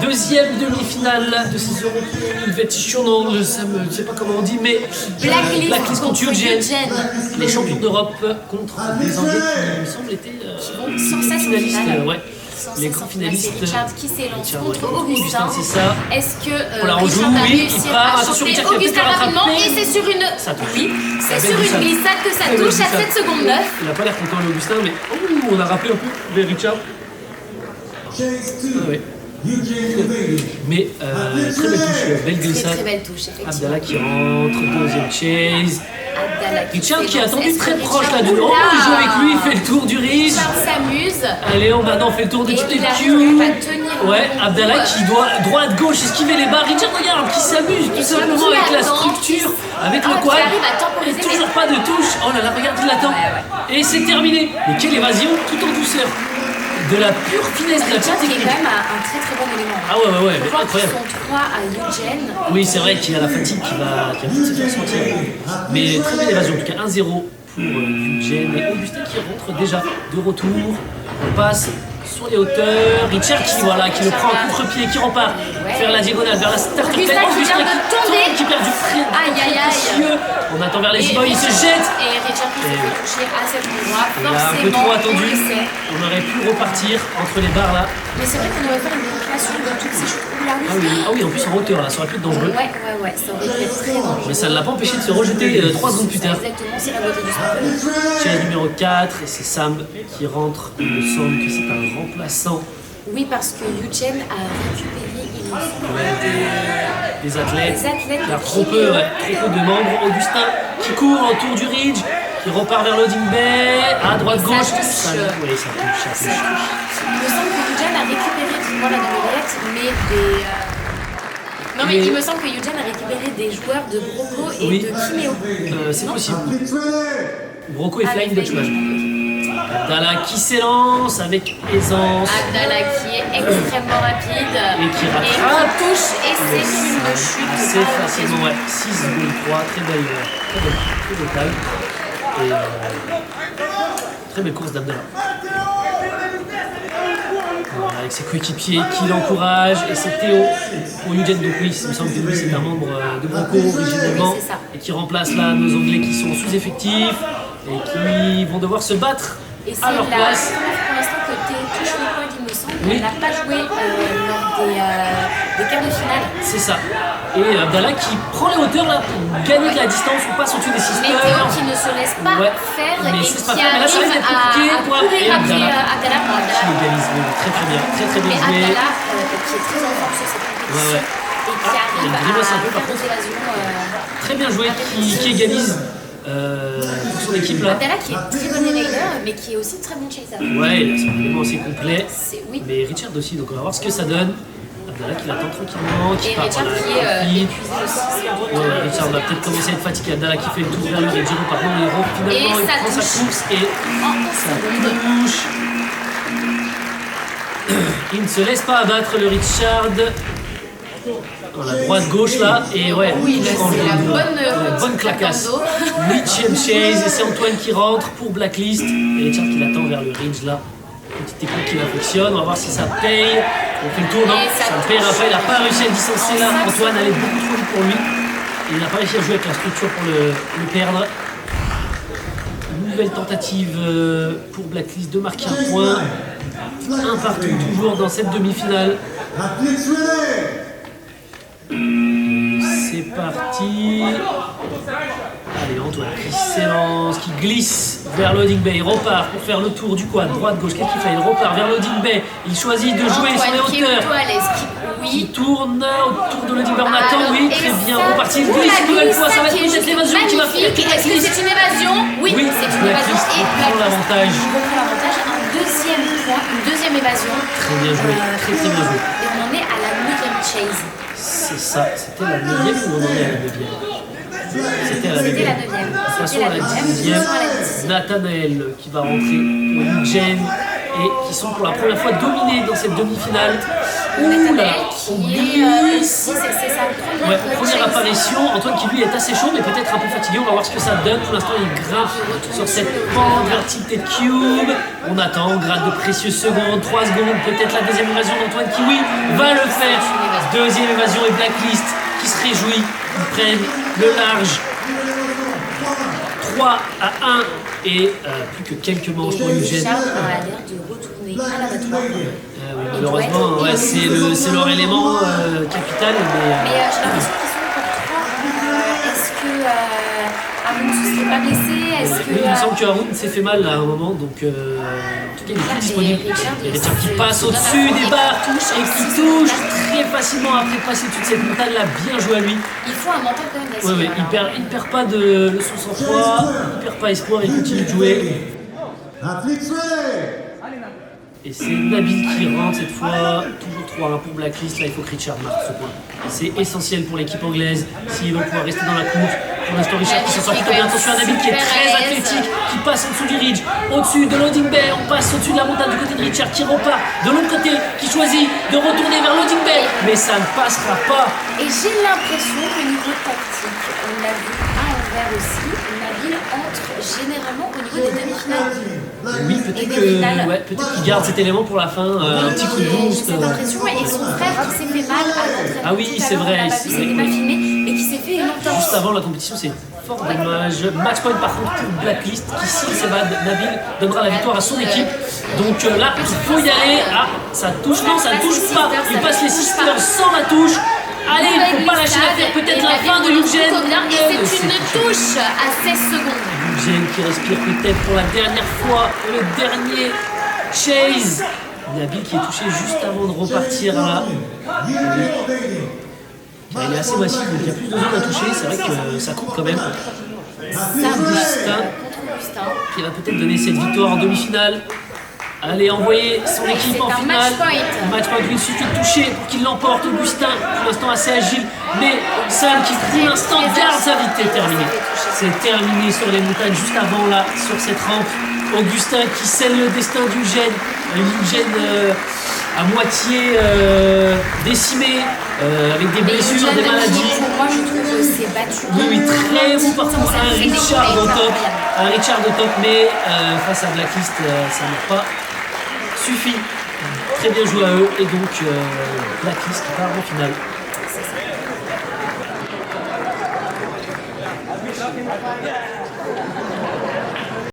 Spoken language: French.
Deuxième demi-finale de ces Européennes Competition, je sais pas comment on dit, mais Blacklist contre Eugene. Les champions d'Europe contre des Anglais qui, il me semble, étaient finalistes. Ouais. Les grands finalistes. C'est Richard qui s'élance contre Augustin. C'est ça. Est-ce que on Richard joue, va oui, réussir à choper Augustin rapidement? Et c'est sur une... Oui, c'est sur une glissade que ça touche à 7 secondes 9. Il n'a pas l'air content, l'Augustin, mais on a rappelé un peu vers Richard. Ouais. Mais très belle touche, belle glissade. Très belle touche, effectivement. Abdallah qui rentre, deuxième chase. Richard qui est attendu très proche là du. Oh, il joue avec lui, il fait le tour du Ridge. Richard s'amuse. Allez, on maintenant fait le tour de toutes les Q. Ouais, Abdallah qui doit droite-gauche esquiver les barres. Richard, regarde, qui s'amuse tout simplement avec la structure, avec le quad. Et toujours pas de touche. Oh là là, regarde, il l'attend. Et c'est terminé. Mais quelle évasion, tout en douceur. De la pure finesse de la Richard technique. qui est quand même un très très bon élément. Ah ouais, mais incroyable. Son 3 à Eugene. Oui, c'est vrai qu'il y a la fatigue qui va vite se faire sentir. Mais très belle évasion, en tout cas 1-0 pour Eugene et Augustin qui rentre déjà de retour. On passe sur les hauteurs. Richard qui le prend en contre-pied, qui repart vers la diagonale, vers la starter plane. Augustin qui perd du free. Aïe. On attend vers les boys, il se jette. Et Richard qui se fait toucher à cet endroit. Il a un peu trop attendu. On aurait pu repartir entre les barres là. Mais c'est vrai qu'on aurait fait une récupération de toutes ces choses. Ah oui, en plus en hauteur là, ça aurait pu être dangereux. Ouais, ça aurait pu être très dangereux. Mais ça ne l'a pas empêché de se rejeter 3 secondes plus tard. Exactement, c'est la beauté du sport. Challenge numéro 4, et c'est Sam qui rentre. Il me semble que c'est un remplaçant. Oui, parce que Eugene a récupéré, il me semble, des athlètes. Il y a trop peu de membres. Augustin qui court autour du Ridge, qui repart vers Loading Bay, à droite-gauche. Ça touche. Il me semble que Eugene a récupéré, dis-moi la nouvellette, mais des... Non mais il me semble que Eugene a récupéré des joueurs de Broco et de Kiméo. C'est possible. Broco et Flying Dutchman. Abdallah qui s'élance avec aisance. Abdallah qui est extrêmement rapide. Et qui rattrape. Et qui touche et c'est une chute. Assez facilement, ouais. 6,3, très belle taille. Et très belle course d'Abdallah. Avec ses coéquipiers qui l'encouragent, et c'est Théo pour Eugene, donc oui, il me semble que lui c'est un membre de Broco originellement, et qui remplace là nos Anglais qui sont sous-effectifs et qui vont devoir se battre à leur place. Pour l'instant que Théo touche le quad, il me semble, il n'a pas joué lors des quarts de finale. C'est ça. Et Abdallah qui prend les hauteurs là pour gagner de la distance ou pas au-dessus des sisters. Mais Théo qui ne se laisse pas faire et qui mais là, ça arrive à courir après Abdallah pour Abdallah. Qui égalise très bien joué. Mais Abdallah qui est très en forme sur cette compétition et qui arrive à faire des évasions. Très bien joué, qui égalise pour son équipe là. Abdallah qui est très bon évader mais qui est aussi très bon chaser. Ouais, il a son élément assez complet. Oui. Mais Richard aussi, donc on va voir ce que ça donne. Abdallah qui l'attend tranquillement, qui part Richard qui est épuisé aussi. Richard va peut-être commencer à être fatigué. Abdallah qui fait le tour vers le Ridge, pardon, il rentre finalement, il prend sa course et ça touche. Il ne se laisse pas abattre le Richard. Dans la droite-gauche là, et ouais, c'est la bonne clacasse. 8ème chase, et c'est Antoine qui rentre pour Blacklist. Et Richard qui l'attend vers le Ridge là. Petite technique qu'il affectionne, on va voir si ça paye. On fait le tour, non, ça ne payera pas, il n'a pas réussi à distancer là. Antoine allait beaucoup trop vite pour lui. Et il n'a pas réussi à jouer avec la structure pour le perdre. Nouvelle tentative pour Blacklist de marquer un point. Un partout toujours dans cette demi-finale. C'est parti. Allez, Antoine qui s'élance, qui glisse vers Loading Bay. Il repart pour faire le tour du quad, droite-gauche. Qu'est-ce qu'il fait? Il repart vers Loading Bay. Il choisit de jouer sur les hauteurs. Qui tourne autour de Loading Bay. On attend, oui, très bien. Reparti. Il glisse une nouvelle fois. Ça va être peut-être l'évasion qui va finir. Est-ce que c'est une évasion? Oui, c'est une évasion. Et prend l'avantage. Une deuxième évasion. Très bien joué. Très bien joué. Et on en est à la 9ème chase. C'est ça. C'était la 9ème ou on en est à la 9ème? C'était la 9ème. Passons à la 10ème. Nathanaël qui va rentrer pour Eugene et qui sont pour la première fois dominés dans cette demi-finale. Nathanaël on qui est glisse. aussi, c'est sa Première chase. apparition. Antoine qui lui est assez chaud mais peut-être un peu fatigué. On va voir ce que ça donne. Pour l'instant, il grimpe sur cette pente vers Tilted Cube. On attend, on gratte de précieuses secondes, 3 secondes, peut-être la deuxième évasion d'Antoine Kiwi va le faire. Deuxième évasion et Blacklist qui se réjouit. Ils prennent le large. 3 à 1 et plus que quelques manches pour Eugène. Richard a l'air de retourner à l'abattoir. Malheureusement, ouais, c'est leur élément capital. Mais j'ai l'impression qu'ils sont pour 3. Est-ce que Haroun ne se serait pas blessé? il me semble que Haroun s'est fait mal à un moment, donc en tout cas il est plus disponible. Et Richard qui passe au-dessus des barres et qui touche très facilement après passer toute cette montagne là. Bien joué à lui. Il faut un mental quand même d'acier. Ouais, il perd pas de son sang-froid, il perd pas espoir, il continue de jouer. Et c'est Nabil qui rentre cette fois, toujours 3-1 pour Blacklist. Là, il faut que Richard marque ce point. C'est essentiel pour l'équipe anglaise s'ils veulent pouvoir rester dans la course. Pour l'instant, Richard qui s'en sort plutôt bien. Attention à Nabil qui est très athlétique, qui passe en dessous du ridge, au-dessus de Loading Bay. On passe au-dessus de la montagne du côté de Richard qui repart de l'autre côté, qui choisit de retourner vers Loading Bay. Mais ça ne passera pas. Et j'ai l'impression qu'au niveau tactique, on l'a vu à Anvers aussi, Nabil entre généralement au niveau des demi-finales. Oui, peut-être qu'il garde cet élément pour la fin, un petit coup de boost. J'ai cette impression, et son frère qui s'est fait mal à l'entraînement. Ah oui, c'est vrai. C'était pas filmé, et qui s'est fait une entorse. Juste avant la compétition, c'est fort dommage. Match point par contre pour Blacklist, qui s'il s'évade, Nabil donnera la victoire à son équipe. Donc là, il faut y aller. Ah, ça touche, non, ça ne touche pas. Il passe les sisters sans la touche. Allez, il ne faut pas lâcher l'affaire. Peut-être la fin de Eugène. Et c'est une touche à 16 secondes. Eugène qui respire peut-être pour la dernière fois. Le dernier chase. Nabil qui est touché juste avant de repartir là. Il est assez massif, donc il y a plus de zones à toucher. C'est vrai que ça compte quand même. Augustin qui va peut-être donner cette victoire en demi-finale. Allez, envoyer son équipe en finale. Match point, il suffit de toucher pour qu'il l'emporte. Augustin, pour l'instant assez agile, mais Sam qui pour l'instant garde sa vitesse. Terminé. C'est terminé sur les montagnes juste avant là, sur cette rampe. Augustin qui scelle le destin d'Eugène. Eugène à moitié décimé, avec des blessures, des maladies. Pour moi, je trouve que c'est battu. Oui, très bon parcours. Un Richard au top. Un Richard au top, mais face à Blacklist, ça n'a pas suffi. Très bien joué à eux. Et donc, Blacklist qui part en finale. C'est ça.